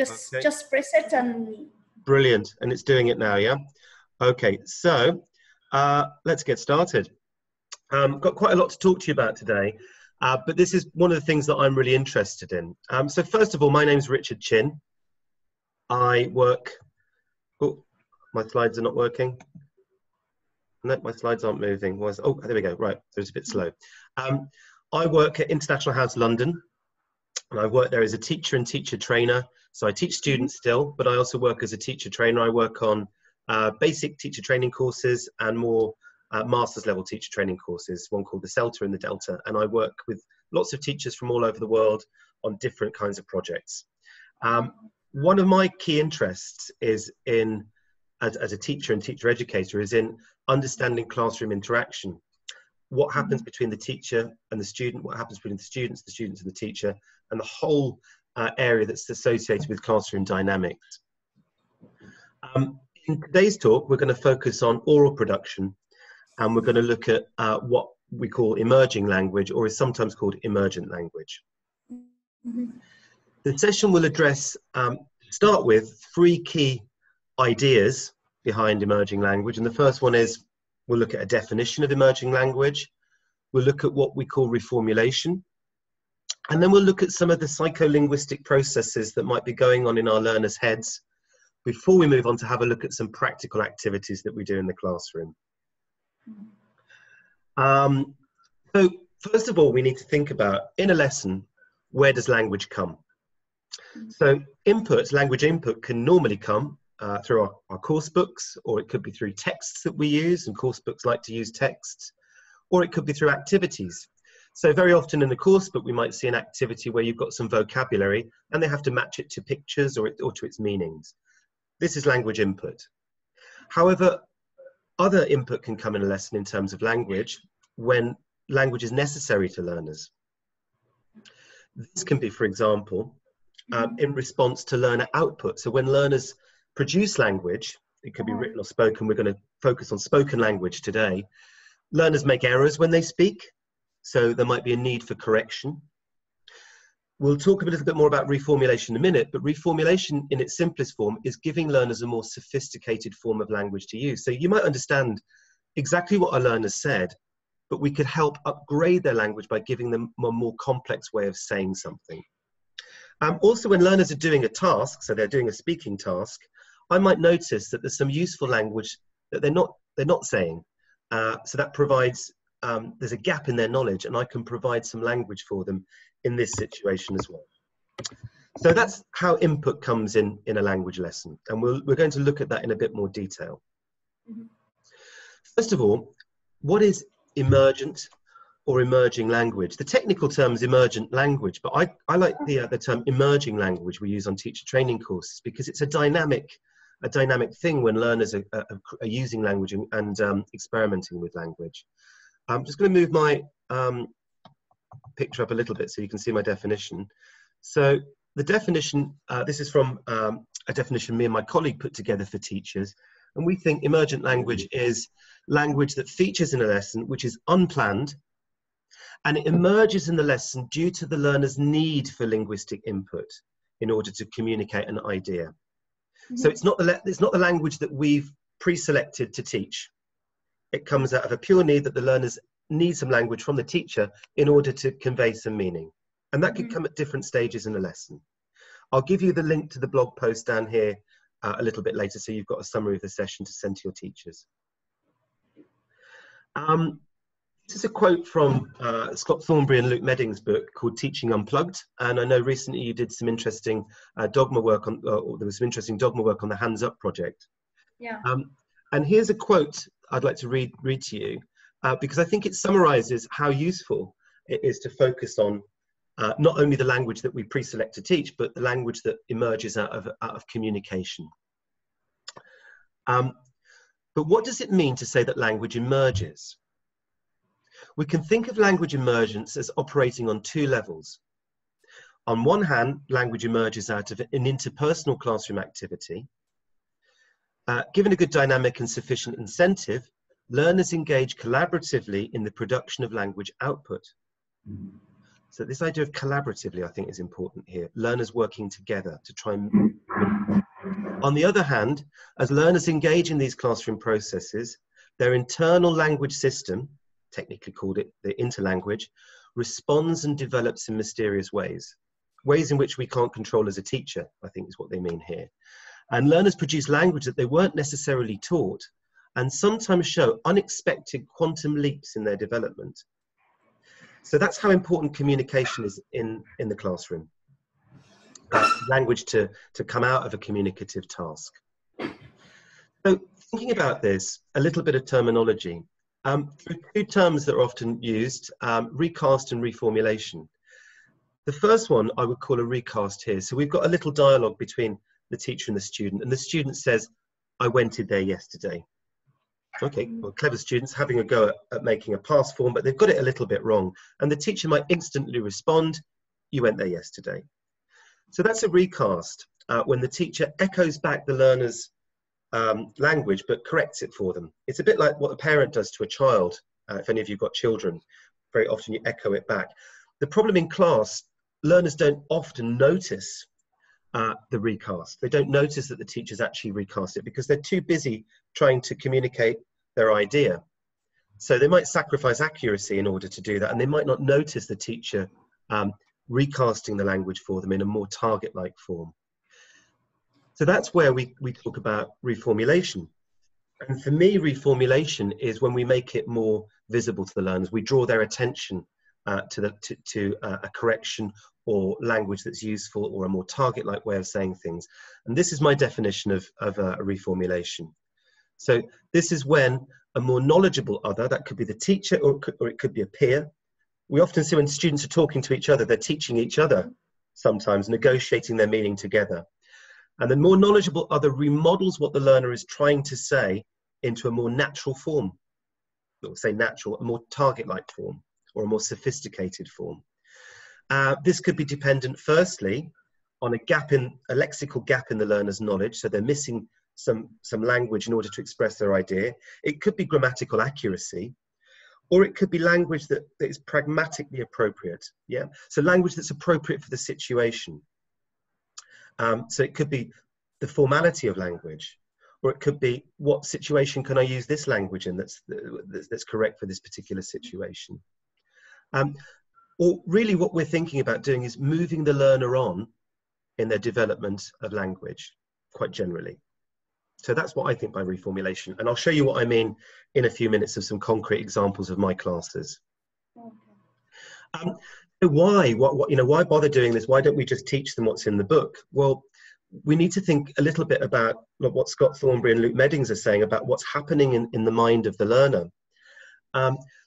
Okay. Just press it and... Brilliant. And it's doing it now, yeah? Okay, so let's get started. Got quite a lot to talk to you about today, but this is one of the things that I'm really interested in. So first of all, my name's Richard Chinn. I work... Oh, my slides are not working. No, my slides aren't moving. Oh, there we go. Right, so it's a bit slow. I work at International House London, and I work there as a teacher and teacher trainer. So I teach students still, but I also work as a teacher trainer. I work on basic teacher training courses and more master's level teacher training courses, one called the CELTA and the Delta. And I work with lots of teachers from all over the world on different kinds of projects. One of my key interests is in, as a teacher and teacher educator, is in understanding classroom interaction. What happens between the teacher and the student, what happens between the students and the teacher, and the whole area that's associated with classroom dynamics. In today's talk, we're going to focus on oral production, and we're going to look at what we call emerging language, or is sometimes called emergent language. The session will address, start with, three key ideas behind emerging language. And the first one is, we'll look at a definition of emerging language. We'll look at what we call reformulation. And then we'll look at some of the psycholinguistic processes that might be going on in our learners' heads before we move on to have a look at some practical activities that we do in the classroom. So first of all, we need to think about, in a lesson, where does language come? So language input can normally come through our course books, or it could be through texts that we use, and course books like to use texts, or it could be through activities. So very often in the course book, we might see an activity where you've got some vocabulary and they have to match it to pictures or to its meanings. This is language input. However, other input can come in a lesson in terms of language when language is necessary to learners. This can be, for example, in response to learner output. So when learners produce language, it could be written or spoken. We're going to focus on spoken language today. Learners make errors when they speak, so there might be a need for correction. We'll talk a little bit more about reformulation in a minute, but reformulation in its simplest form is giving learners a more sophisticated form of language to use. So you might understand exactly what our learners said, but we could help upgrade their language by giving them a more complex way of saying something. Also, when learners are doing a task, so they're doing a speaking task, I might notice that there's some useful language that they're not saying. So that provides, there's a gap in their knowledge, and I can provide some language for them in this situation as well. So that's how input comes in a language lesson, and we're going to look at that in a bit more detail. First of all, what is emergent or emerging language? The technical term is emergent language, but I like the term emerging language we use on teacher training courses, because it's a dynamic thing when learners are using language and experimenting with language. I'm just going to move my picture up a little bit so you can see my definition. So the definition, this is from a definition me and my colleague put together for teachers, and we think emergent language is language that features in a lesson which is unplanned, and it emerges in the lesson due to the learner's need for linguistic input in order to communicate an idea. So it's not the language that we've pre-selected to teach. It comes out of a pure need that the learners need some language from the teacher in order to convey some meaning. And that could come at different stages in a lesson. I'll give you the link to the blog post down here a little bit later, so you've got a summary of the session to send to your teachers. This is a quote from Scott Thornbury and Luke Medding's book called Teaching Unplugged. And I know recently you did some interesting dogma work on, there was some interesting dogma work on the Hands Up project. Yeah. And here's a quote I'd like to read to you, because I think it summarizes how useful it is to focus on not only the language that we pre-select to teach, but the language that emerges out of communication. But what does it mean to say that language emerges? We can think of language emergence as operating on two levels. On one hand, language emerges out of an interpersonal classroom activity. Given a good dynamic and sufficient incentive, learners engage collaboratively in the production of language output. So this idea of collaboratively, I think, is important here. Learners working together to try and... On the other hand, as learners engage in these classroom processes, their internal language system, technically called it the interlanguage, responds and develops in mysterious ways. Ways in which we can't control as a teacher, I think is what they mean here. And learners produce language that they weren't necessarily taught, and sometimes show unexpected quantum leaps in their development. So that's how important communication is in the classroom. Language to come out of a communicative task. So thinking about this, a little bit of terminology. Two terms that are often used, recast and reformulation. The first one I would call a recast here. So we've got a little dialogue between the teacher and the student says, "I went in there yesterday." Okay, well, clever students having a go at making a past form, but they've got it a little bit wrong. And the teacher might instantly respond, "You went there yesterday." So that's a recast, when the teacher echoes back the learner's language, but corrects it for them. It's a bit like what a parent does to a child. If any of you've got children, very often you echo it back. The problem in class, learners don't often notice the recast. They don't notice that the teacher's actually recast it because they're too busy trying to communicate their idea. So they might sacrifice accuracy in order to do that, and they might not notice the teacher recasting the language for them in a more target-like form. So that's where we talk about reformulation. And for me, reformulation is when we make it more visible to the learners. We draw their attention to a correction or language that's useful or a more target-like way of saying things. And this is my definition of a reformulation. So this is when a more knowledgeable other, that could be the teacher or it could be a peer. We often see when students are talking to each other, they're teaching each other, sometimes negotiating their meaning together. And the more knowledgeable other remodels what the learner is trying to say into a more natural form. Or say natural, a more target-like form, or a more sophisticated form. This could be dependent, firstly, on a lexical gap in the learner's knowledge, so they're missing some language in order to express their idea. It could be grammatical accuracy, or it could be language that is pragmatically appropriate. Yeah, so language that's appropriate for the situation. So it could be the formality of language, or it could be what situation can I use this language in that's correct for this particular situation. Or really what we're thinking about doing is moving the learner on in their development of language, quite generally. So that's what I think by reformulation. And I'll show you what I mean in a few minutes of some concrete examples of my classes. Why bother doing this? Why don't we just teach them what's in the book? Well, we need to think a little bit about what Scott Thornbury and Luke Meddings are saying about what's happening in the mind of the learner.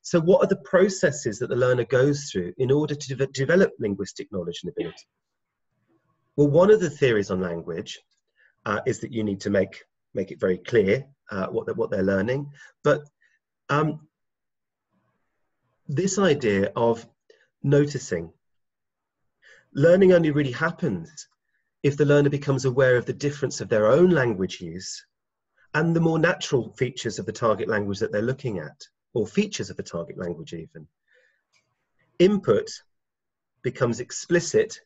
So what are the processes that the learner goes through in order to develop linguistic knowledge and ability? Well, one of the theories on language is that you need to make it very clear what they're learning. But this idea of noticing, learning only really happens if the learner becomes aware of the difference of their own language use and the more natural features of the target language that they're looking at, or features of the target language even. Input becomes explicit,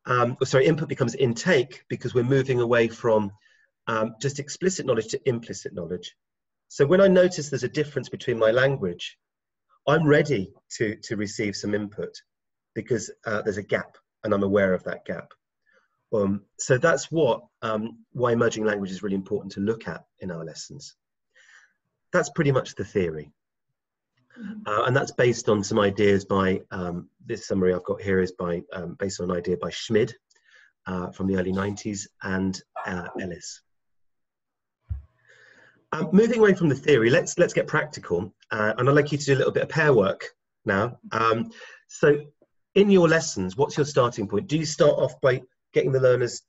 input becomes intake because we're moving away from just explicit knowledge to implicit knowledge. So when I notice there's a difference between my language, I'm ready to receive some input because there's a gap and I'm aware of that gap. So that's why emerging language is really important to look at in our lessons. That's pretty much the theory. And that's based on some ideas by, this summary I've got here is based on an idea by Schmid from the early 90s and Ellis. Moving away from the theory, let's get practical. And I'd like you to do a little bit of pair work now. So in your lessons, what's your starting point? Do you start off by getting the learners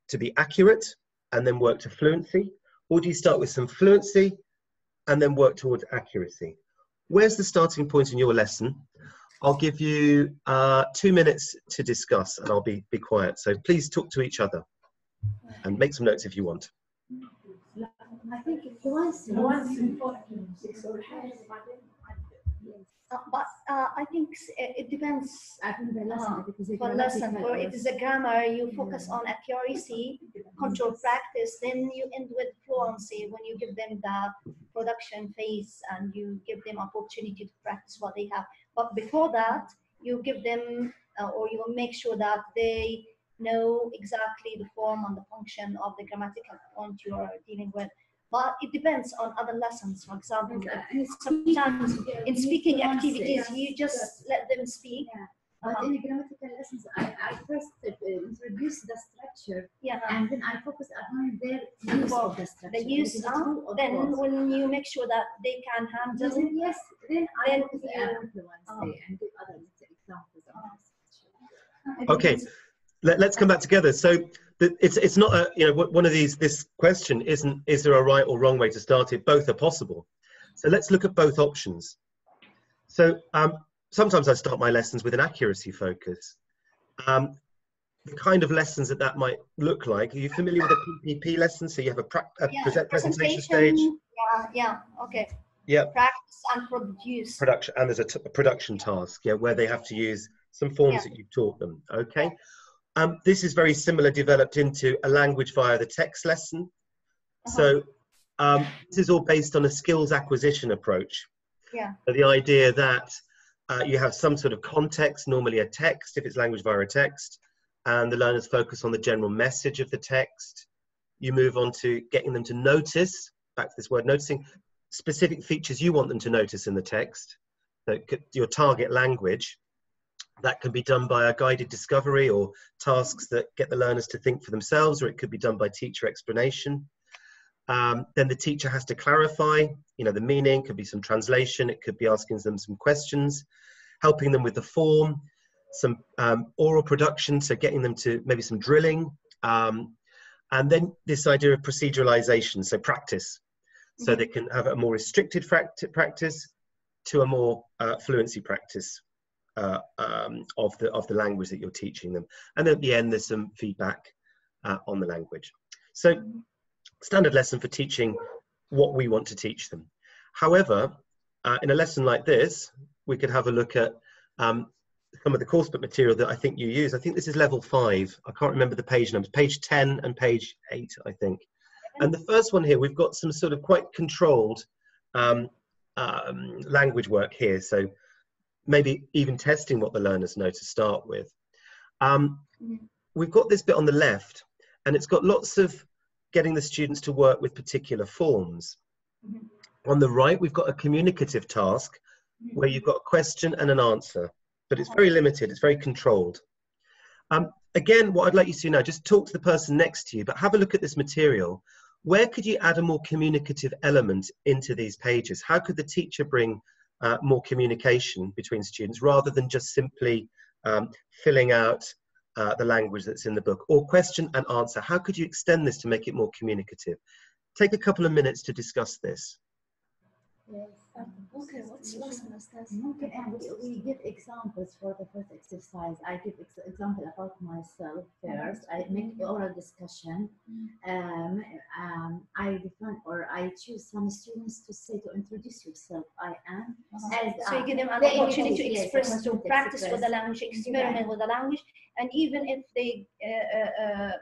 to be accurate and then work to fluency? Or do you start with some fluency and then work towards accuracy? Where's the starting point in your lesson? I'll give you 2 minutes to discuss and I'll be quiet. So please talk to each other and make some notes if you want. I think But I think it depends. I think the lesson, For lesson, or it is a grammar, you focus on accuracy, control practice, then you end with fluency when you give them the production phase and you give them opportunity to practice what they have. But before that, you give them, or you make sure that they know exactly the form and the function of the grammatical point you are dealing with. But it depends on other lessons. For example, sometimes in speaking activities, you just let them speak. Yeah. But in grammatical lessons, I first introduce the structure, Yeah. and then I focus on their use of the structure. The use, then when you make sure that they can handle it, yes, then I focus on influence and give other examples of the structure. Okay, let's come back together. So it's not a, you know, one of these, this question isn't, is there a right or wrong way to start it? Both are possible. So let's look at both options. So sometimes I start my lessons with an accuracy focus. The kind of lessons that might look like, are you familiar with a PPP lesson? So you have a presentation stage. Yeah, okay. Yeah. Practice and produce. Production, and there's a production task, yeah, where they have to use some forms that you've taught them, okay? This is very similar, developed into a language via the text lesson. So this is all based on a skills acquisition approach. Yeah. So the idea that you have some sort of context, normally a text, if it's language via a text, and the learners focus on the general message of the text. You move on to getting them to notice, back to this word noticing, specific features you want them to notice in the text, so your target language. That can be done by a guided discovery or tasks that get the learners to think for themselves, or it could be done by teacher explanation. Then the teacher has to clarify, you know, the meaning, could be some translation, it could be asking them some questions, helping them with the form, some oral production, so getting them to maybe some drilling, and then this idea of proceduralization, so practice. So they can have a more restricted practice to a more fluency practice of the language that you're teaching them. And then at the end, there's some feedback on the language. So standard lesson for teaching what we want to teach them. However, in a lesson like this, we could have a look at some of the course book material that I think you use. I think this is level 5. I can't remember the page numbers, page 10 and page 8, I think. And the first one here, we've got some sort of quite controlled language work here. So maybe even testing what the learners know to start with. We've got this bit on the left, and it's got lots of getting the students to work with particular forms. On the right, we've got a communicative task where you've got a question and an answer, but it's very limited, it's very controlled. Again, what I'd like you to do now, just talk to the person next to you, but have a look at this material. Where could you add a more communicative element into these pages? How could the teacher bring more communication between students rather than just simply filling out the language that's in the book? Or question and answer. How could you extend this to make it more communicative? Take a couple of minutes to discuss this. Yes. Okay, what's lesson is this? Okay, and we give examples for the first exercise. I give example about myself first. I make oral discussion. I define, or I choose some students to say, to introduce yourself. I am. So you give them an opportunity to express, to practice with the language, experiment with the language, and even if they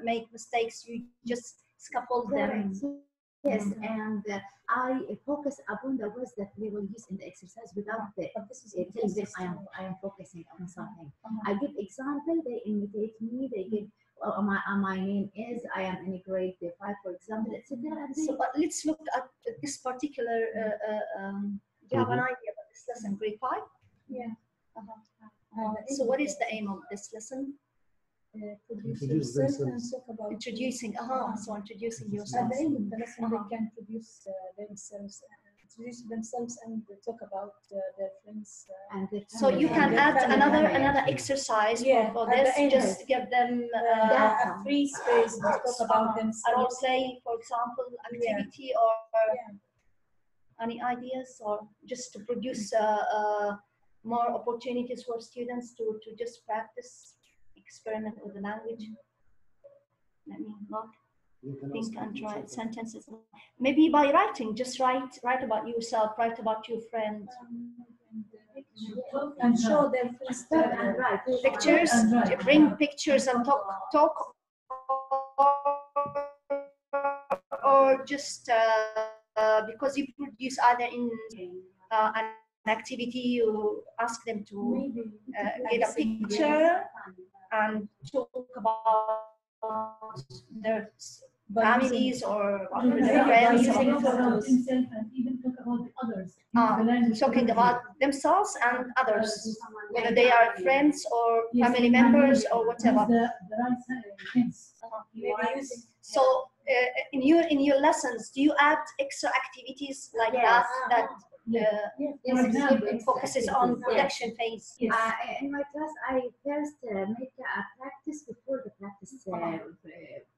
make mistakes, you just scaffold them. Yes, and I focus upon the words that they will use in the exercise without telling them I am focusing on something. I give example, they imitate me, they give my name is, I am in a grade 5, for example, etc. So but let's look at this particular, do you have an idea about this lesson, grade 5? Yeah. So what is the aim of this lesson? Introduce yourself and talk about introducing. So introducing yourself. At the end of the lesson, they can introduce themselves and talk about their friends. So you can add another exercise for this. Just give them a free space to talk about themselves. A role play, for example, activity or any ideas, or just to produce more opportunities for students to just practice. Experiment with the language. Let me not think and try sentences. Maybe by writing, just write about yourself, write about your friend. and show their friends and right. Pictures, to bring pictures and talk, or just because you produce either in an activity, you ask them to get a picture and talk about their families or their friends. and even talk about the others. Talking about themselves and others, whether they are friends or family members or whatever. The right things. So in your lessons, do you add extra activities like Yes. that Yes, it focuses on production phase? in my class, I first make a practice before the practice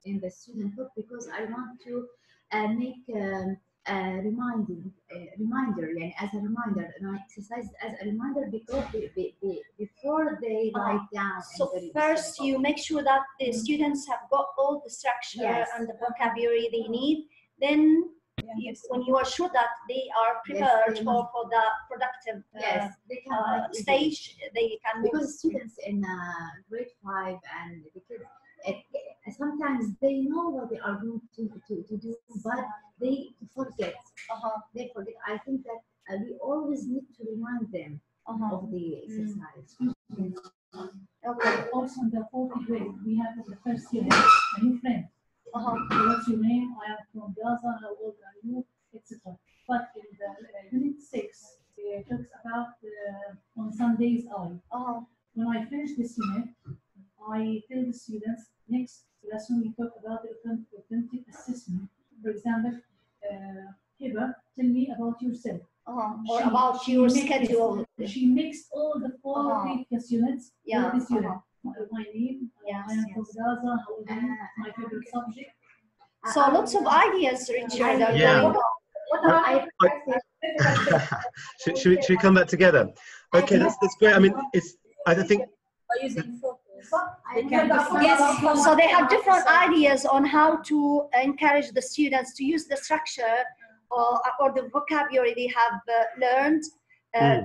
in the student book, because I want to make a reminder, and as a reminder, and I exercise as a reminder because before they write down. So first, you make sure that the students have got all the structure and the vocabulary they need. Then, when you are sure that they are prepared for the productive they can stage, they can move. Because students in grade 5 and the kids, sometimes they know what they are going to do, but they forget. They forget. I think that we always need to remind them of the exercise. Okay. Also in the 4th grade, we have in the first unit a new friend. What's your name? I am from Gaza. How old are you? Etc. But in the unit 6, it talks about on Sundays only. When I finish this unit, I tell the students, next lesson we talk about the authentic assessment. For example, Hiba, tell me about yourself. Or about your schedule. She mixed all the 4 previous units with this unit. My name, I am from Gaza, how old are you? My favorite subject. So lots of ideas, Richard. Should we come back together? Okay, that's great. I mean, I think. Using focus. So they have different ideas on how to encourage the students to use the structure or the vocabulary they have learned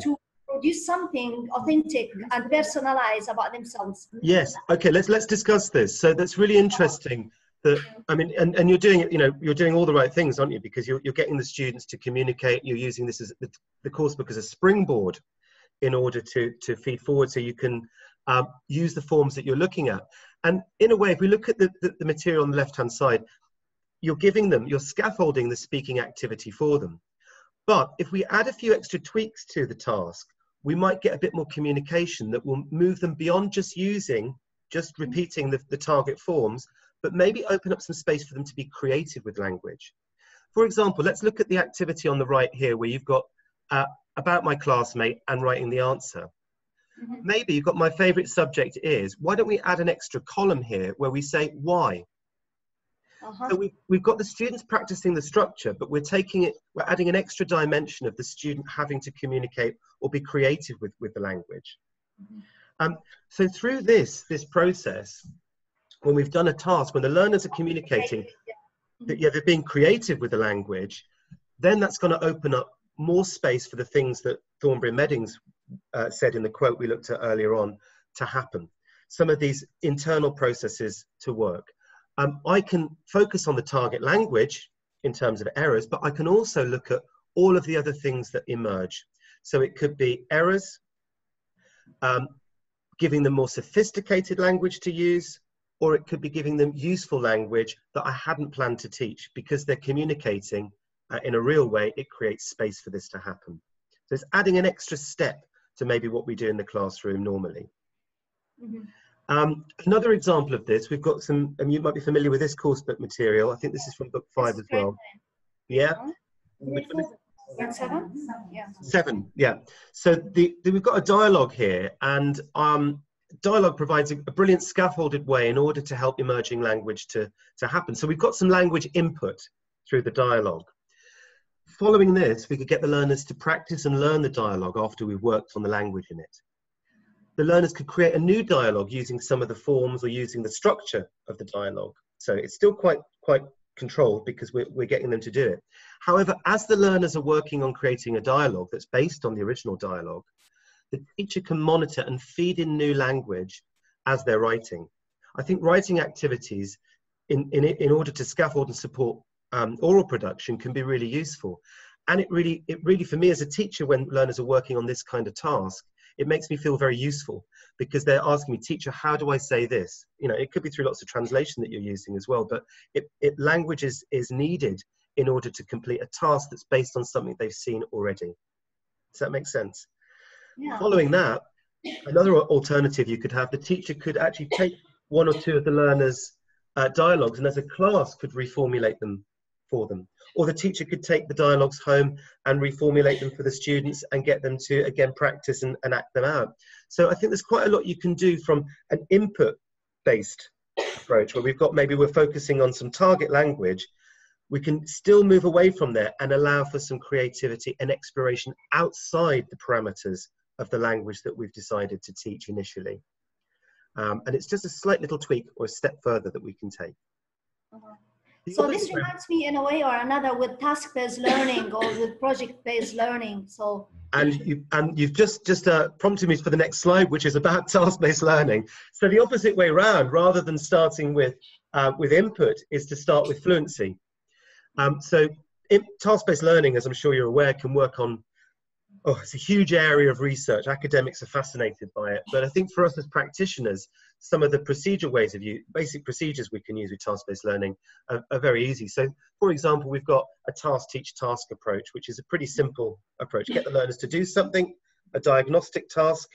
to produce something authentic and personalized about themselves. Yes. Okay. Let's discuss this. So that's really interesting. That, I mean, and you're doing it. You're doing all the right things, aren't you? Because you're getting the students to communicate. You're using this as the course book as a springboard in order to feed forward, so you can use the forms that you're looking at. And in a way, if we look at the material on the left-hand side, you're scaffolding the speaking activity for them. But if we add a few extra tweaks to the task, we might get a bit more communication that will move them beyond just repeating the target forms, but maybe open up some space for them to be creative with language. For example, let's look at the activity on the right here, where you've got about my classmate and writing the answer. Maybe you've got my favorite subject is, why don't we add an extra column here where we say why? So we've got the students practicing the structure, but we're adding an extra dimension of the student having to communicate or be creative with the language. So through this process, when we've done a task, when the learners are communicating, that they're being creative with the language, then that's going to open up more space for the things that Thornbury and Meddings said in the quote we looked at earlier on to happen. Some of these internal processes to work. I can focus on the target language in terms of errors, but I can also look at all of the other things that emerge. So it could be errors, giving them more sophisticated language to use, or it could be giving them useful language that I hadn't planned to teach. Because they're communicating in a real way, it creates space for this to happen. So it's adding an extra step to maybe what we do in the classroom normally. Another example of this, we've got some, and you might be familiar with this course book material. I think this is from book 5 as well. Yeah. Which one is it? 7? Yeah. 7, yeah. So we've got a dialogue here, and dialogue provides a brilliant scaffolded way in order to help emerging language to happen. So we've got some language input through the dialogue. Following this, we could get the learners to practice and learn the dialogue after we've worked on the language in it. The learners could create a new dialogue using some of the forms or using the structure of the dialogue. So it's still quite controlled because we're getting them to do it. However, as the learners are working on creating a dialogue that's based on the original dialogue, the teacher can monitor and feed in new language as they're writing. I think writing activities in order to scaffold and support oral production can be really useful. And it really, for me as a teacher, when learners are working on this kind of task, it makes me feel very useful, because they're asking me, teacher, how do I say this? You know, it could be through lots of translation that you're using as well, but language is needed in order to complete a task that's based on something they've seen already. Does that make sense? Yeah. Following that, another alternative you could have, the teacher could actually take one or two of the learners' dialogues, and as a class could reformulate them for them. Or the teacher could take the dialogues home and reformulate them for the students and get them to, again, practice and act them out. So I think there's quite a lot you can do from an input-based approach, where we're focusing on some target language. We can still move away from there and allow for some creativity and exploration outside the parameters of the language that we've decided to teach initially. And it's just a slight little tweak or a step further that we can take. So this reminds me in a way or another with task-based learning or with project-based learning. So you've just prompted me for the next slide, which is about task-based learning. So the opposite way round, rather than starting with input, is to start with fluency. So task-based learning, as I'm sure you're aware, can work on, it's a huge area of research. Academics are fascinated by it. But I think for us as practitioners, some of the procedural ways of basic procedures we can use with task-based learning are very easy. So, for example, we've got a task, teach, task approach, which is a pretty simple approach. Get the learners to do something, a diagnostic task.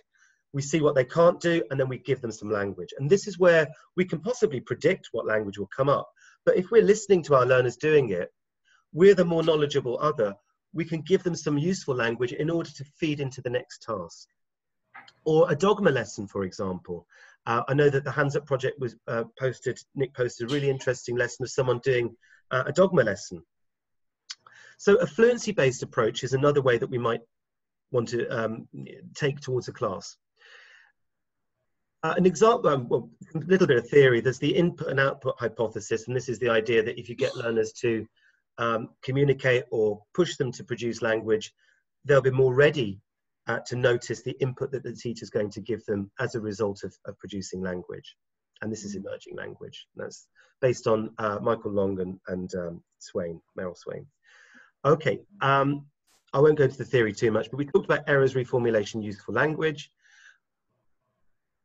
We see what they can't do, and then we give them some language. And this is where we can possibly predict what language will come up. But if we're listening to our learners doing it, we're the more knowledgeable other. We can give them some useful language in order to feed into the next task. Or a dogma lesson, for example. I know that the Hands Up project was Nick posted a really interesting lesson of someone doing a dogma lesson. So a fluency-based approach is another way that we might want to take towards a class. An example, well, a little bit of theory, there's the input and output hypothesis, and this is the idea that if you get learners to communicate or push them to produce language, they'll be more ready to notice the input that the teacher is going to give them as a result of producing language. And this is emerging language. That's based on Michael Long and Meryl Swain. Okay, I won't go into the theory too much, but we talked about errors, reformulation, useful language.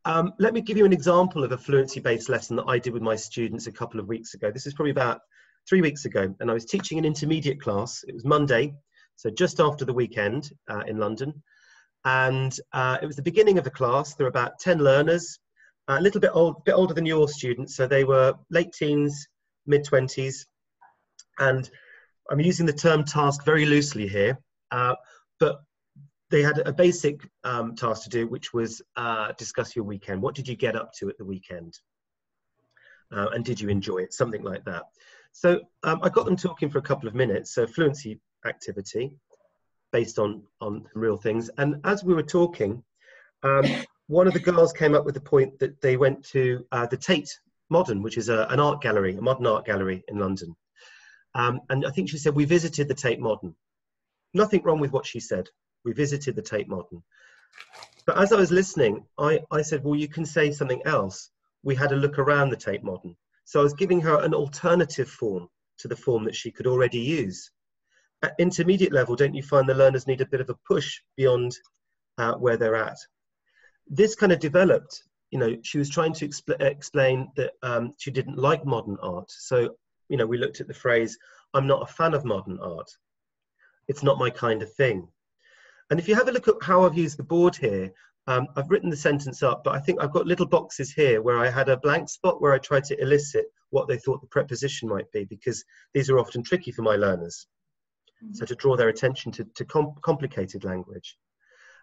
Let me give you an example of a fluency-based lesson that I did with my students a couple of weeks ago. This is probably about 3 weeks ago, and I was teaching an intermediate class. It was Monday, so just after the weekend in London. And it was the beginning of the class. There were about 10 learners, a little bit older than your students. So they were late teens, mid-20s. And I'm using the term task very loosely here, but they had a basic task to do, which was discuss your weekend. What did you get up to at the weekend? And did you enjoy it? Something like that. So I got them talking for a couple of minutes. So fluency activity based on real things. And as we were talking, one of the girls came up with the point that they went to the Tate Modern, which is an art gallery, a modern art gallery in London. And I think she said, we visited the Tate Modern. Nothing wrong with what she said. We visited the Tate Modern. But as I was listening, I said, well, you can say something else. We had a look around the Tate Modern. So I was giving her an alternative form to the form that she could already use. At intermediate level, don't you find the learners need a bit of a push beyond where they're at? This kind of developed, you know, she was trying to explain that she didn't like modern art. So, you know, we looked at the phrase, I'm not a fan of modern art. It's not my kind of thing. And if you have a look at how I've used the board here, I've written the sentence up, but I think I've got little boxes here where I had a blank spot where I tried to elicit what they thought the preposition might be, because these are often tricky for my learners. So to draw their attention to complicated language.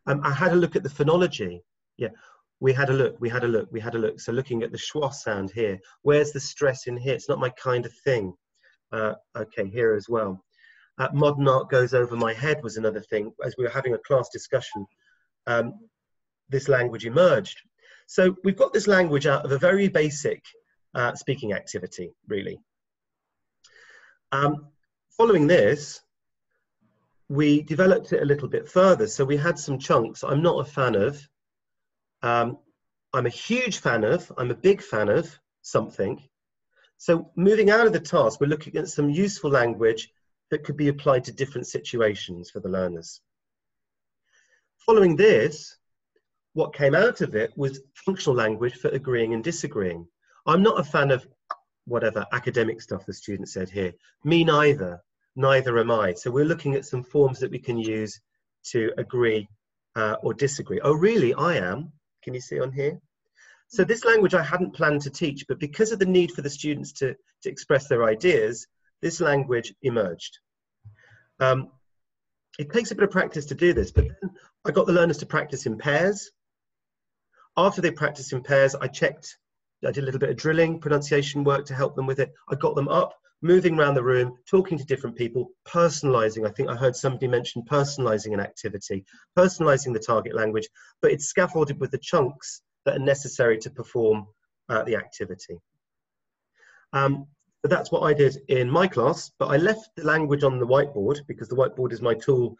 I had a look at the phonology. Yeah, we had a look. So looking at the schwa sound here, where's the stress in here? It's not my kind of thing. Okay, here as well. Modern art goes over my head was another thing. As we were having a class discussion, this language emerged. So we've got this language out of a very basic speaking activity, really. Following this, we developed it a little bit further. So we had some chunks I'm not a fan of. I'm a huge fan of, I'm a big fan of something. So moving out of the task, we're looking at some useful language that could be applied to different situations for the learners. Following this, what came out of it was functional language for agreeing and disagreeing. I'm not a fan of whatever academic stuff the student said here. Me neither, neither am I. So we're looking at some forms that we can use to agree or disagree. Oh, really? I am. Can you see on here? So this language I hadn't planned to teach, but because of the need for the students to express their ideas, this language emerged. It takes a bit of practice to do this, but then I got the learners to practice in pairs. After they practiced in pairs, I did a little bit of drilling, pronunciation work to help them with it. I got them up, moving around the room, talking to different people, personalizing. I think I heard somebody mention personalizing an activity, personalizing the target language, but it's scaffolded with the chunks that are necessary to perform the activity. But that's what I did in my class, but I left the language on the whiteboard because the whiteboard is my tool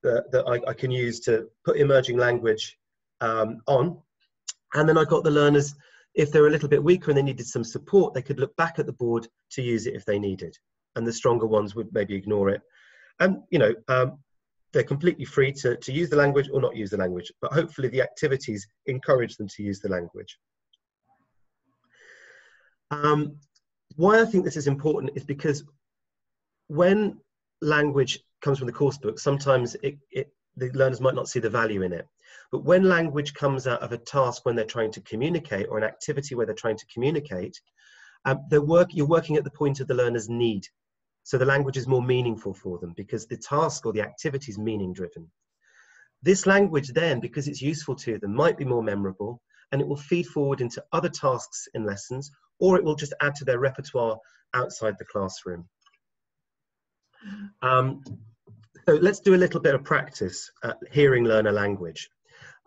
that I can use to put emerging language on. And then I got the learners, if they're a little bit weaker and they needed some support, they could look back at the board to use it if they needed. And the stronger ones would maybe ignore it. And, you know, they're completely free to use the language or not use the language, but hopefully the activities encourage them to use the language. Why I think this is important is because when language comes from the course book, sometimes the learners might not see the value in it. But when language comes out of a task when they're trying to communicate or an activity where they're trying to communicate, you're working at the point of the learner's need. So the language is more meaningful for them because the task or the activity is meaning driven. This language then, because it's useful to them, might be more memorable and it will feed forward into other tasks in lessons, or it will just add to their repertoire outside the classroom. So let's do a little bit of practice at hearing learner language.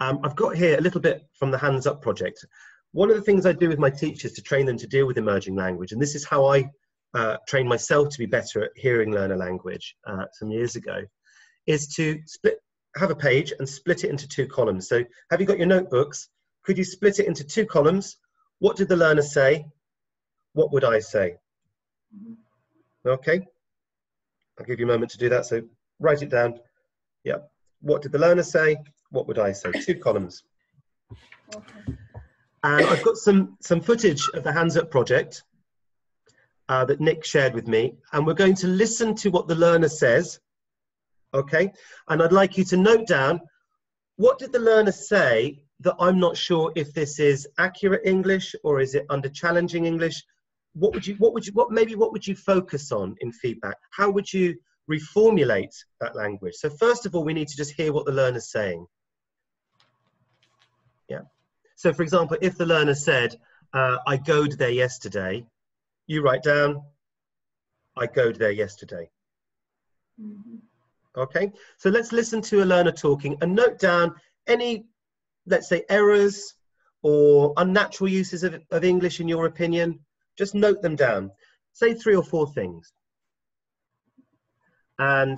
I've got here a little bit from the Hands Up project. One of the things I do with my teachers to train them to deal with emerging language, and this is how I trained myself to be better at hearing learner language some years ago, is to have a page and split it into 2 columns. So have you got your notebooks? Could you split it into 2 columns? What did the learner say? What would I say? Okay, I'll give you a moment to do that. So write it down. Yeah. What did the learner say? What would I say? 2 columns. Okay. And I've got some footage of the Hands Up project that Nick shared with me. And we're going to listen to what the learner says. Okay. And I'd like you to note down, what did the learner say that I'm not sure if this is accurate English or is it under challenging English? What would you focus on in feedback? How would you reformulate that language? So first of all, we need to just hear what the learner's saying. Yeah. So for example, if the learner said, I goed there yesterday, you write down, I goed there yesterday. Okay. So let's listen to a learner talking and note down any, let's say, errors or unnatural uses of English in your opinion. Just note them down. Say 3 or 4 things. And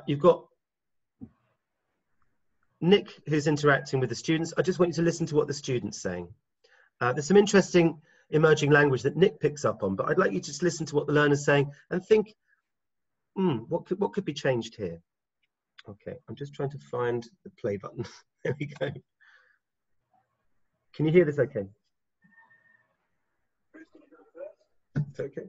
you've got Nick, who's interacting with the students. I just want you to listen to what the student's saying. There's some interesting emerging language that Nick picks up on, but I'd like you to just listen to what the learner's saying and think, what could be changed here? Okay, I'm just trying to find the play button. There we go. Can you hear this okay? It's okay.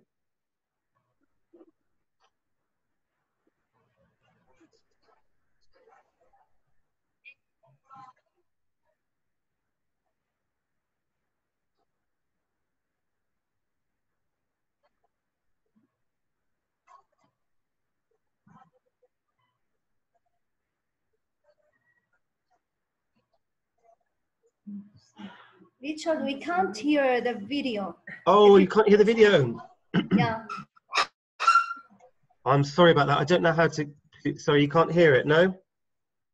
Richard, we can't hear the video. Oh, you can't hear the video? Yeah. I'm sorry about that. I don't know how to, sorry, you can't hear it, no?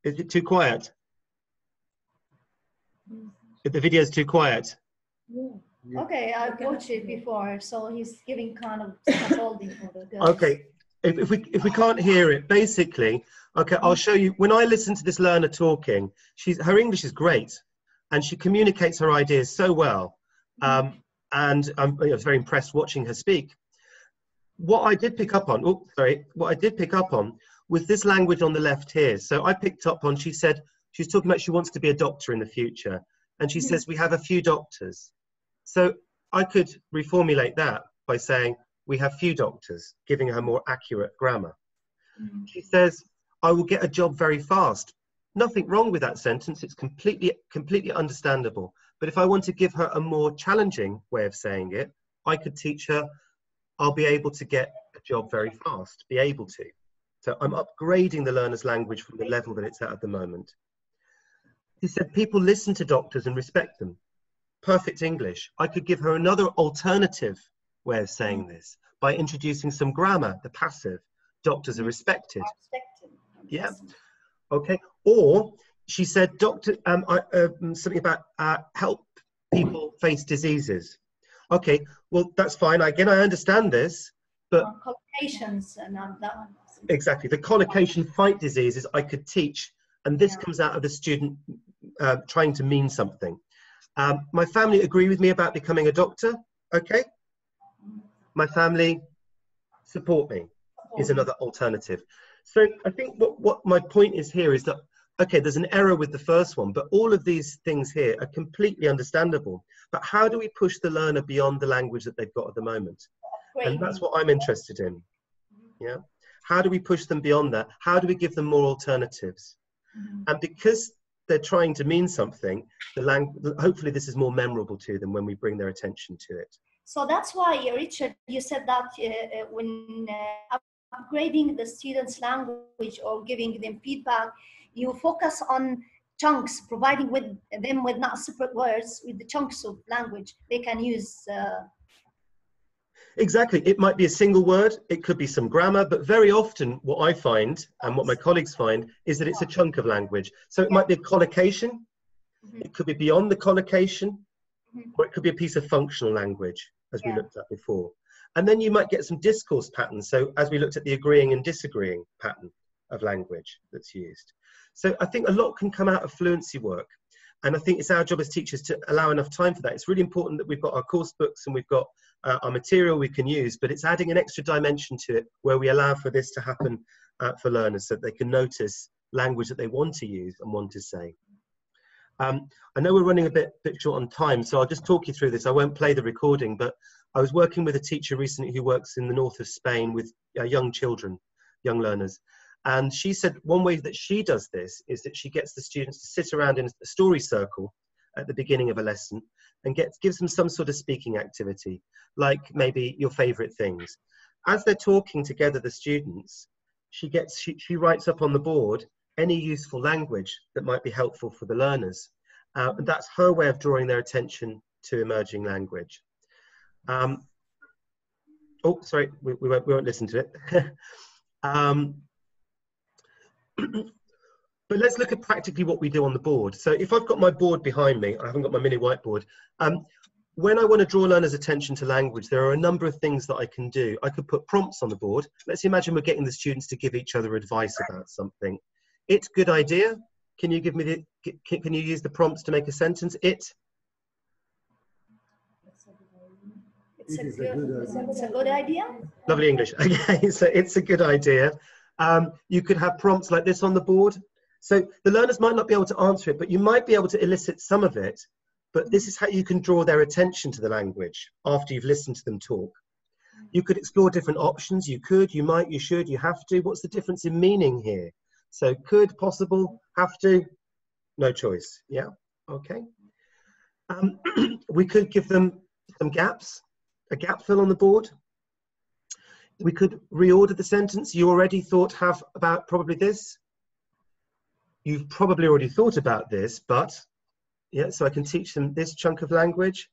Is it too quiet? If the video is too quiet? Okay, I've watched it before, so he's giving kind of scaffolding for the girls. Okay, if we can't hear it, basically, okay, I'll show you. When I listen to this learner talking, her English is great, and she communicates her ideas so well. And I was very impressed watching her speak. What I did pick up on, what I did pick up on was this language on the left here. So I picked up on, she said, she's talking about she wants to be a doctor in the future. And she says, we have a few doctors. So I could reformulate that by saying, we have few doctors, giving her more accurate grammar. She says, I will get a job very fast. Nothing wrong with that sentence. It's completely understandable. But if I want to give her a more challenging way of saying it, I could teach her, I'll be able to get a job very fast, be able to. So I'm upgrading the learner's language from the level that it's at the moment. He said, people listen to doctors and respect them. Perfect English. I could give her another alternative way of saying this by introducing some grammar, the passive. Doctors are respected. Yeah. Okay. Or she said, something about help people face diseases. Okay. Well, that's fine. Again, I understand this, but collocations and that one. Exactly. The collocation fight diseases I could teach, and this comes out of the student trying to mean something. My family agree with me about becoming a doctor. Okay. My family support me is another alternative. So I think what my point is here is that, okay, there's an error with the first one, but all of these things here are completely understandable. But how do we push the learner beyond the language that they've got at the moment? And that's what I'm interested in. Yeah. How do we push them beyond that? How do we give them more alternatives? And because they're trying to mean something, hopefully this is more memorable to them when we bring their attention to it. So that's why, Richard, you said that when upgrading the students' language or giving them feedback, you focus on chunks, providing them with not separate words, with the chunks of language they can use. Exactly. It might be a single word, it could be some grammar, but very often what I find and what my colleagues find is that it's a chunk of language. So it might be a collocation, it could be beyond the collocation, or it could be a piece of functional language, as we looked at before. And then you might get some discourse patterns. So as we looked at the agreeing and disagreeing pattern of language that's used. So I think a lot can come out of fluency work. And I think it's our job as teachers to allow enough time for that. It's really important that we've got our course books and we've got our material we can use, but it's adding an extra dimension to it where we allow for this to happen for learners so that they can notice language that they want to use and want to say. I know we're running a bit short on time, so I'll just talk you through this. I won't play the recording, but I was working with a teacher recently who works in the north of Spain with young children, young learners. And she said one way that she does this is that she gets the students to sit around in a story circle at the beginning of a lesson and gives them some sort of speaking activity, like maybe your favorite things. As they're talking together, the students, she writes up on the board any useful language that might be helpful for the learners. And that's her way of drawing their attention to emerging language. Oh, sorry, we won't listen to it. But let's look at practically what we do on the board. So if I've got my board behind me, I haven't got my mini whiteboard. When I want to draw learners' attention to language, there are a number of things that I can do. I could put prompts on the board. Let's imagine we're getting the students to give each other advice about something. It's good idea. Can you give me can you use the prompts to make a sentence? It's a good idea. Lovely English. Okay, so it's a good idea. You could have prompts like this on the board. So the learners might not be able to answer it, but you might be able to elicit some of it. But this is how you can draw their attention to the language after you've listened to them talk. You could explore different options. You could, you might, you should, you have to. What's the difference in meaning here? So could, possible, have to, no choice. Yeah, okay. We could give them some gaps, a gap fill on the board. We could reorder the sentence. You already have about probably this. You've probably already thought about this, but yeah, so I can teach them this chunk of language.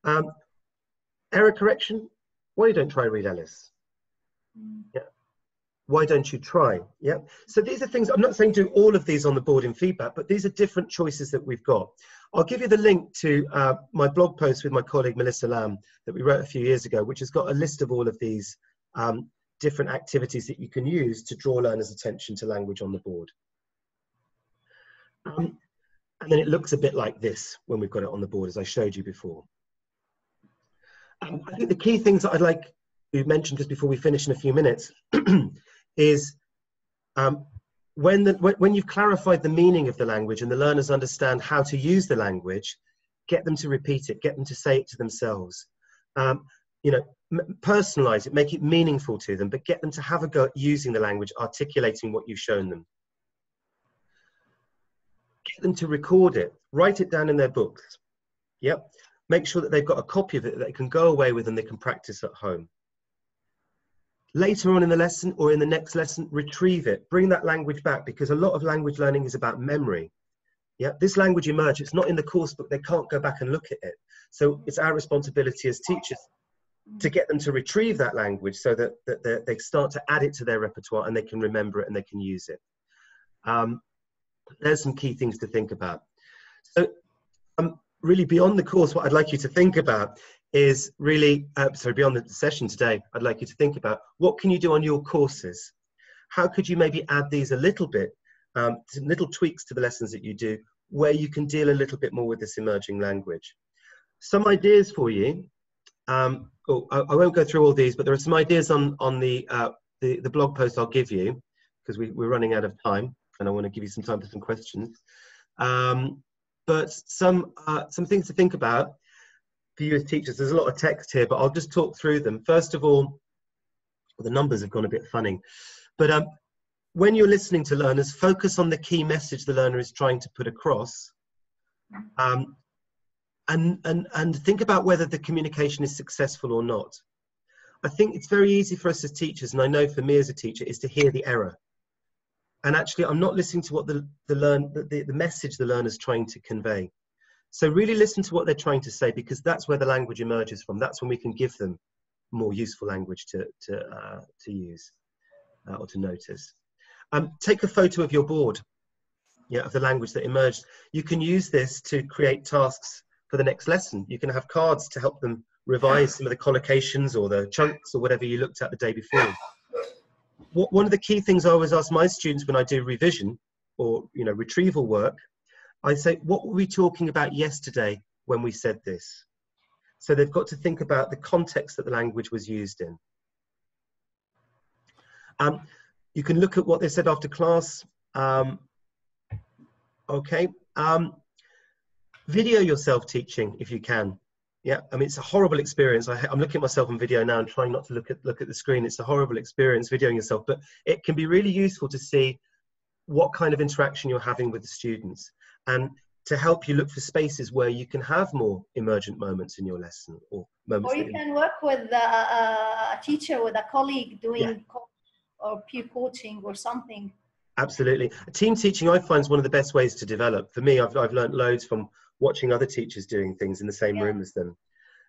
Error correction. Why don't try read Ellis? Yeah. Why don't you try? Yeah. So these are things, I'm not saying do all of these on the board in feedback, but these are different choices that we've got. I'll give you the link to my blog post with my colleague Melissa Lamb that we wrote a few years ago, which has got a list of all of these different activities that you can use to draw learners' attention to language on the board. And then it looks a bit like this when we've got it on the board, as I showed you before. I think the key things that I'd like to mention just before we finish in a few minutes is when you've clarified the meaning of the language and the learners understand how to use the language, get them to repeat it, get them to say it to themselves. You know, personalize it, make it meaningful to them, but get them to have a go at using the language, articulating what you've shown them. Get them to record it, write it down in their books. Yep. Make sure that they've got a copy of it that they can go away with and they can practice at home. Later on in the lesson or in the next lesson, retrieve it, bring that language back, because a lot of language learning is about memory. Yeah, this language emerged, it's not in the course book, they can't go back and look at it. So it's our responsibility as teachers to get them to retrieve that language so that they start to add it to their repertoire and they can remember it and they can use it. There's some key things to think about. So really beyond the course, what I'd like you to think about is really, beyond the session today, I'd like you to think about what can you do on your courses? How could you maybe add these a little bit, some little tweaks to the lessons that you do, where you can deal a little bit more with this emerging language? Some ideas for you. I won't go through all these, but there are some ideas on the blog post I'll give you, because we're running out of time and I want to give you some time for some questions. But some things to think about for you as teachers. There's a lot of text here, but I'll just talk through them. First of all, the numbers have gone a bit funny, but when you're listening to learners, focus on the key message the learner is trying to put across, and think about whether the communication is successful or not. I think it's very easy for us as teachers, and I know for me as a teacher, is to hear the error. And actually, I'm not listening to what the message the learner's trying to convey. So really listen to what they're trying to say, because that's where the language emerges from. That's when we can give them more useful language to use or to notice. Take a photo of your board, of the language that emerged. You can use this to create tasks for the next lesson. You can have cards to help them revise some of the collocations or the chunks or whatever you looked at the day before. One of the key things I always ask my students when I do revision or retrieval work, I say, what were we talking about yesterday when we said this? So they've got to think about the context that the language was used in. You can look at what they said after class. Video yourself teaching if you can. Yeah, I mean, it's a horrible experience. I'm looking at myself on video now and trying not to look at the screen. It's a horrible experience videoing yourself, but it can be really useful to see what kind of interaction you're having with the students, and to help you look for spaces where you can have more emergent moments in your lesson, or moments. Or you can work with a teacher, with a colleague doing or peer coaching or something. Absolutely. Team teaching, I find, is one of the best ways to develop. For me, I've learned loads from watching other teachers doing things in the same room as them,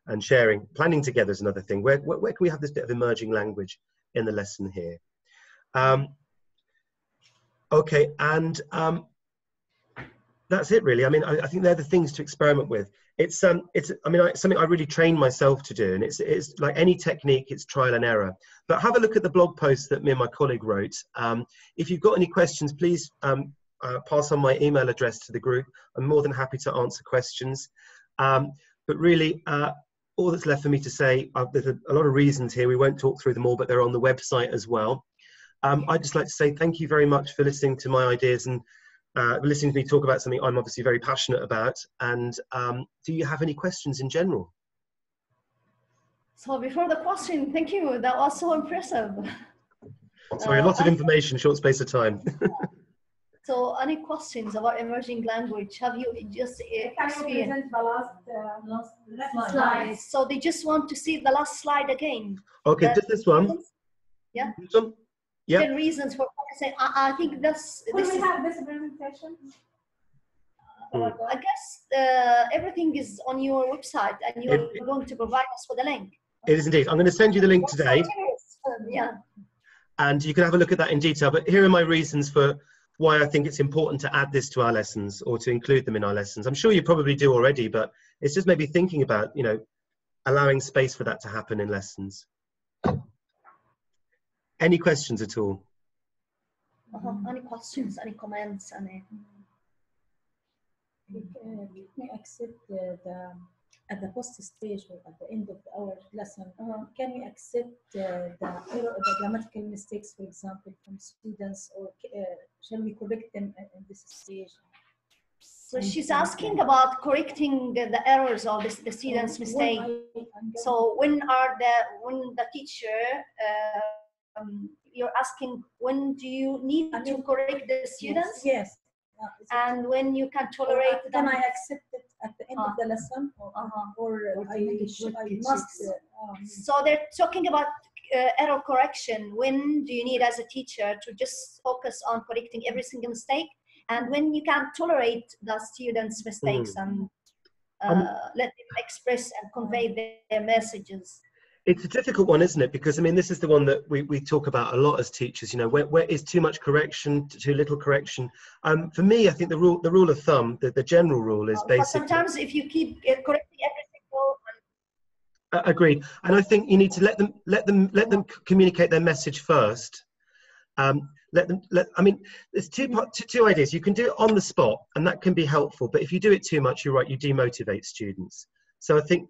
and sharing. Planning together is another thing. Where can we have this bit of emerging language in the lesson here? Okay, and that's it really. I mean, I think they're the things to experiment with. It's something I really train myself to do, and it's like any technique, it's trial and error. But have a look at the blog post that me and my colleague wrote. If you've got any questions, please pass on my email address to the group. I'm more than happy to answer questions. But really, all that's left for me to say, there's a lot of reasons here. We won't talk through them all, but they're on the website as well. I'd just like to say thank you very much for listening to my ideas and listening to me talk about something I'm obviously very passionate about. And do you have any questions in general? So before the question, thank you. That was so impressive. Sorry, lots of information, short space of time. So any questions about emerging language? Have you just experienced the last slide? So they just want to see the last slide again. Okay, just this one. Yeah. This one? Yeah. 10 reasons for focusing. I think this we have this presentation. I guess everything is on your website, and you're going to provide us with a link. It is indeed. I'm going to send you the link today. Yeah. And you can have a look at that in detail. But here are my reasons for why I think it's important to add this to our lessons, or to include them in our lessons. I'm sure you probably do already, but it's just maybe thinking about, allowing space for that to happen in lessons. Any questions at all? Any questions, any comments? Any? Let me accept at the post stage or at the end of our lesson. Can we accept the grammatical mistakes, for example, from students, or shall we correct them in this stage? So she's asking about correcting the errors of the students' mistake. So when the teacher, you're asking, when do you need to correct the students? Yes. And when you can tolerate them? Can I accept it at the end of the lesson, or I must? So they're talking about error correction. When do you need, as a teacher, to just focus on correcting every single mistake? And when you can tolerate the students' mistakes and let them express and convey their messages. It's a difficult one, isn't it? Because I mean, this is the one that we talk about a lot as teachers. You know, where is too much correction, too little correction? For me, I think the rule of thumb, the general rule is basically. But sometimes if you keep correcting every single. Agreed, and I think you need to let them communicate their message first. I mean, there's two ideas. You can do it on the spot, and that can be helpful. But if you do it too much, you're right, you demotivate students. So I think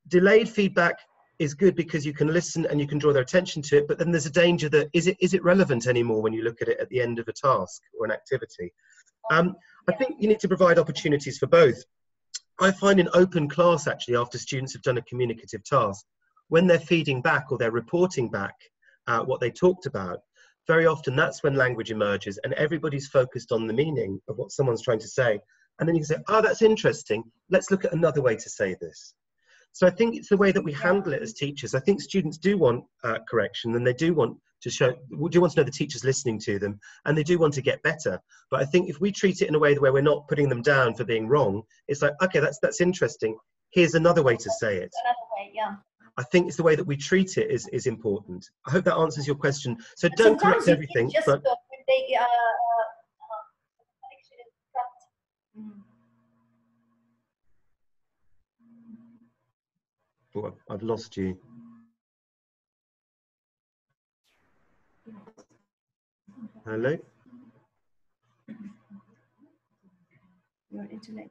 delayed feedback is good because you can listen and you can draw their attention to it. But then there's a danger that is it relevant anymore when you look at it at the end of a task or an activity? I think you need to provide opportunities for both. I find in open class, actually, after students have done a communicative task, when they're feeding back or they're reporting back what they talked about, very often that's when language emerges and everybody's focused on the meaning of what someone's trying to say. And then you can say, oh, that's interesting. Let's look at another way to say this. So I think it's the way that we handle it as teachers. I think students do want correction, and they do want to know the teacher's listening to them, and they do want to get better. But I think if we treat it in a way where we're not putting them down for being wrong, it's like, okay, that's interesting. Here's another way to say it. Another way, yeah. I think it's the way that we treat it is important. I hope that answers your question. So don't correct everything, but oh, I've lost you. Hello? Your internet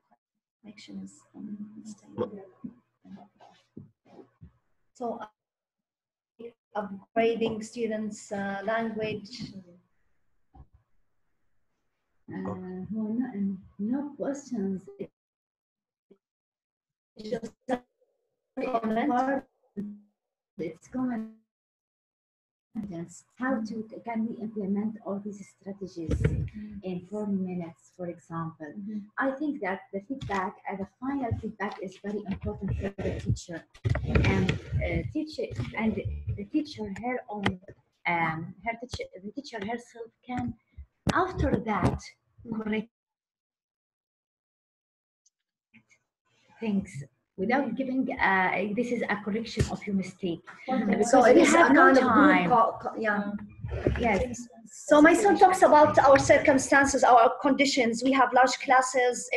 connection is unstable. So upgrading students' language. No questions. Just comment. It's common. How can we implement all these strategies in 40 minutes, for example? I think that the feedback, the final feedback, is very important for the teacher, and the teacher her own, the teacher herself can, after that, correct things without giving this is a correction of your mistake. So it is a kind of time. Yeah. Yes. So my son talks about our circumstances, our conditions. We have large classes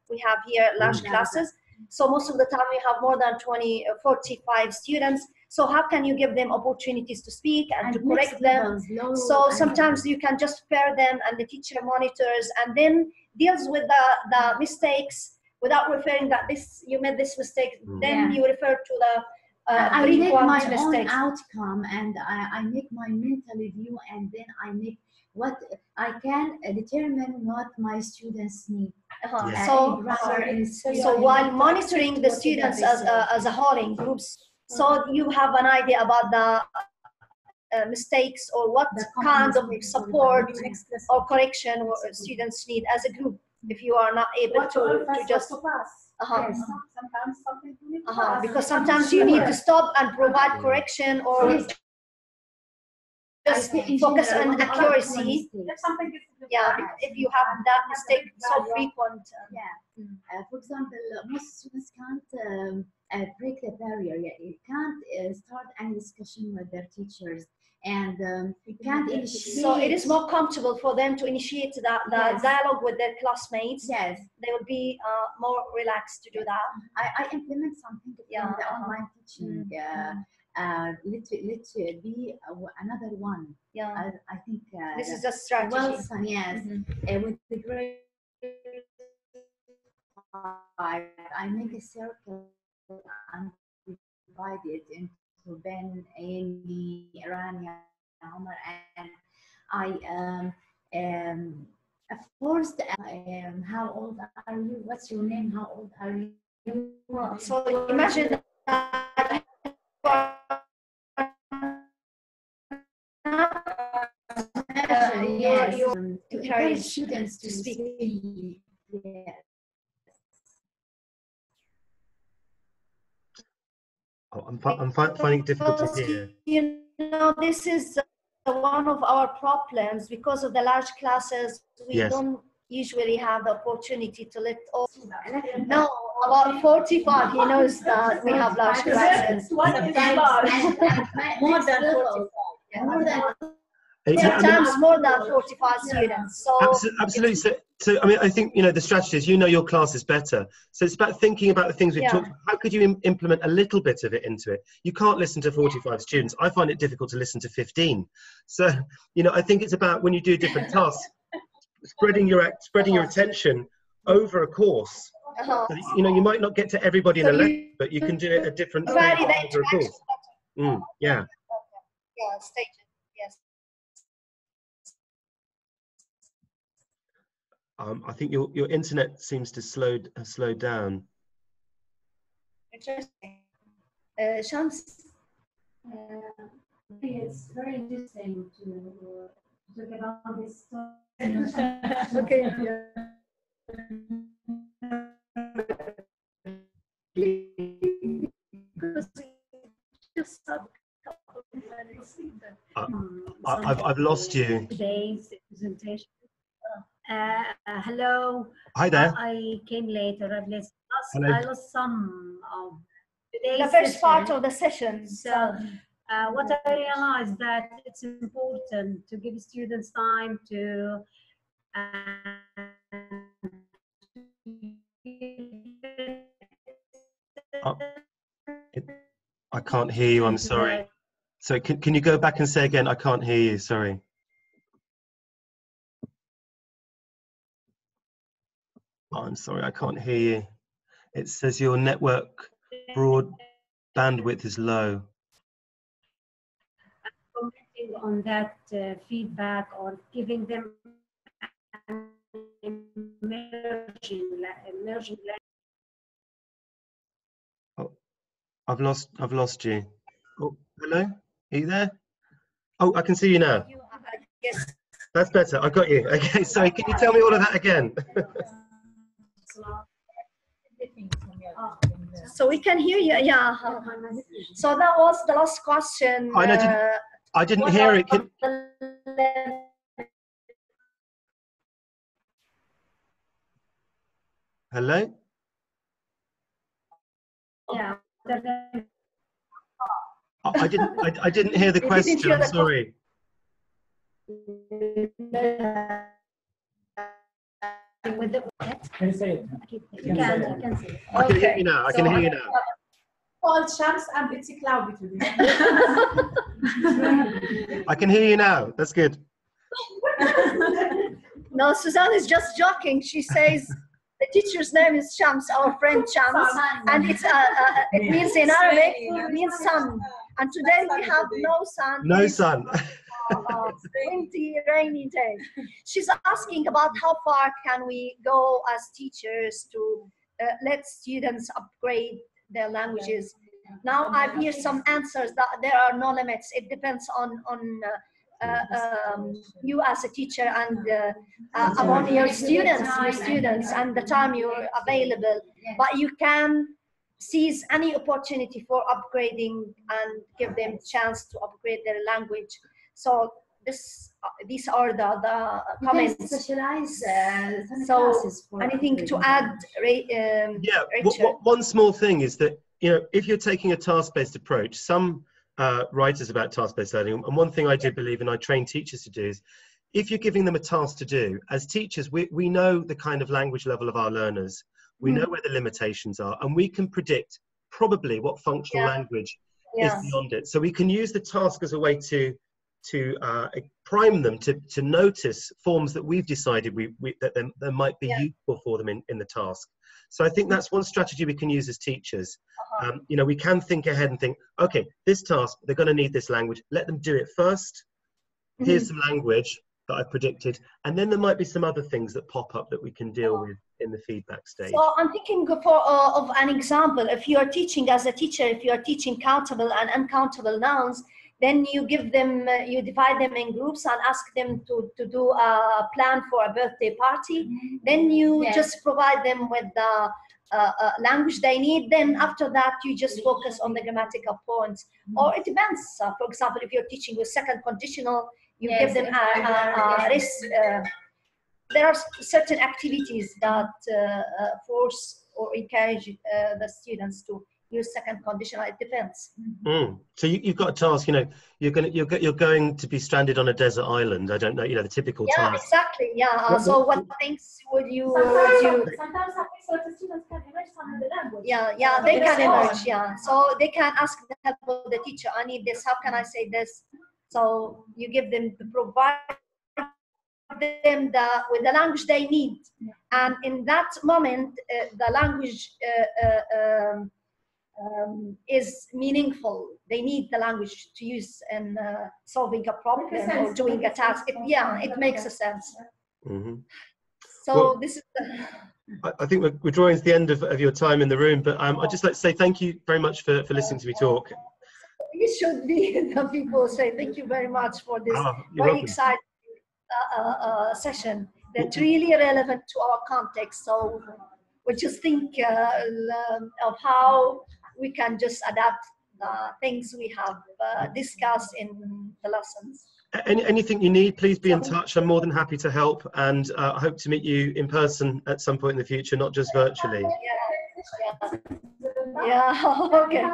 we have here large classes. So most of the time we have more than 45 students. So how can you give them opportunities to speak and to correct them? So sometimes you can just pair them, and the teacher monitors and then deals with the mistakes without referring that you made this mistake. Then you refer to the I make my own outcome, and I make my mental review, and then I make what I can determine what my students need. So while monitoring the students as a whole in groups, so you have an idea about the mistakes or what kind of support or correction students need as a group. If you are not able to just Yes. Sometimes something you need to because sometimes you need to stop and provide correction or just focus on accuracy. If you have that mistake so frequent. For example, most students can't break the barrier. You can't start any discussion with their teachers, and can't initiate. So it is more comfortable for them to initiate the dialogue with their classmates. Yes, they will be more relaxed to do that. I implement something from the online teaching. be another one. Yeah. I think This is a strategy. Wilson, yes. With the grade 5, I make a circle and divide it into Ben, Amy, Rania, Omar, and I forced how old are you? What's your name? How old are you? So imagine that yes, to encourage students to speak. Yes. Oh, I'm finding it difficult to hear. You know, this is one of our problems because of the large classes. We Yes. don't usually have the opportunity to let all. No, about 45. He knows that we have large classes. More than 45. More than Sometimes more than 45 students. So absolutely. So I mean, I think, you know, the strategy is, you know, your classes better. So it's about thinking about the things we've talked about. How could you implement a little bit of it into it? You can't listen to 45 students. I find it difficult to listen to 15. So, you know, I think it's about, when you do different tasks, spreading your attention over a course. So that, you know, you might not get to everybody in a lesson, but you can do it at different stages over a course. Yeah. Yeah, stages. Yes. I think your internet seems to slow down. Interesting. Shams. It's very interesting to talk about this. Okay. I've lost you. Today's presentation. Hello. Hi there. I came later. Hello. I lost some of today's The first session. part of the session. So what I realized that it's important to give students time to I can't hear you. I'm sorry. So can you go back and say again? I can't hear you. Sorry. Oh, I'm sorry. I can't hear you. It says your network broad bandwidth is low. commenting on that feedback or giving them an emerging Oh, I've lost you. Oh, hello? Are you there? Oh, I can see you now. Yes. That's better. I got you. Okay, sorry. Can you tell me all of that again? So we can hear you. Yeah. So that was the last question. I didn't hear it. Hello? yeah. I didn't hear the question. I'm sorry. With the, Can you say it? you can say it. I can hear you now. I can hear you now. Called Shams and it's cloudy today. I can hear you now. That's good. No, Suzanne is just joking. She says the teacher's name is Shams, our friend Shams, and it's it means in Arabic, it means sun. And today we have no sun. No sun. Windy, rainy day. She's asking about how far can we go as teachers to let students upgrade their languages. Now I've heard some answers that there are no limits. It depends on you as a teacher and among your students and the time you're available. But you can seize any opportunity for upgrading and give them chance to upgrade their language. So these are the comments. Specialize So anything to add, Yeah, Richard? one small thing is that, you know, if you're taking a task-based approach, some writers about task-based learning, and one thing I do believe, and I train teachers to do, is if you're giving them a task to do, as teachers, we know the kind of language level of our learners, we know where the limitations are, and we can predict probably what functional language is beyond it. So we can use the task as a way to prime them to notice forms that we've decided that might be useful for them in the task. So I think that's one strategy we can use as teachers. You know, we can think ahead and think, okay, this task, they're going to need this language. Let them do it first. Here's some language that I predicted. And then there might be some other things that pop up that we can deal with in the feedback stage. So I'm thinking of an example. If you are teaching as a teacher, if you are teaching countable and uncountable nouns, then you give them, you divide them in groups and ask them to do a plan for a birthday party. Then you just provide them with the language they need. Then after that, you just focus on the grammatical points. Or it depends. For example, if you're teaching with second conditional, you give them a rest. There are certain activities that force or encourage the students to use second conditional. It depends. So you've got a task. You know, you're going to be stranded on a desert island. I don't know. You know, the typical task. Exactly. So what things would you? Sometimes the students can emerge some of the language. They can emerge. So they can ask the help of the teacher. I need this. How can I say this? So you give them to provide them with the language they need, and in that moment, the language is meaningful. They need the language to use in solving a problem or doing a task. It makes a sense. So well, this is I think we're drawing to the end of your time in the room, but I'd just like to say thank you very much for listening to me talk. You should be the people say thank you very much for this very exciting session that's really relevant to our context. So we just think of how we can just adapt things we have discussed in the lessons. Anything you need, please be in touch. I'm more than happy to help, and I hope to meet you in person at some point in the future, not just virtually. Okay.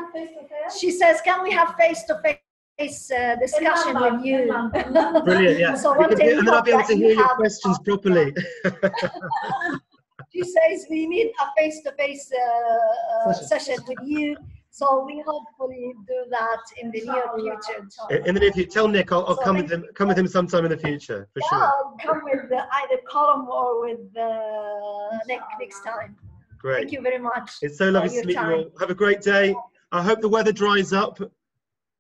She says, can we have face-to-face discussion with you? Brilliant, yeah. So one day and then I'll be able to hear your questions properly. She says we need a face-to-face session with you. So we hopefully do that in the near future. In the near future, tell Nick I'll come with him. Come with him sometime in the future, for sure. I'll come with either Colm or with Nick next time. Great. Thank you very much. It's so lovely to meet you all. Have a great day. I hope the weather dries up.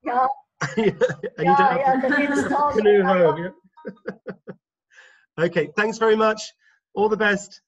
Yeah. And you don't have to canoe home. Okay, thanks very much. All the best.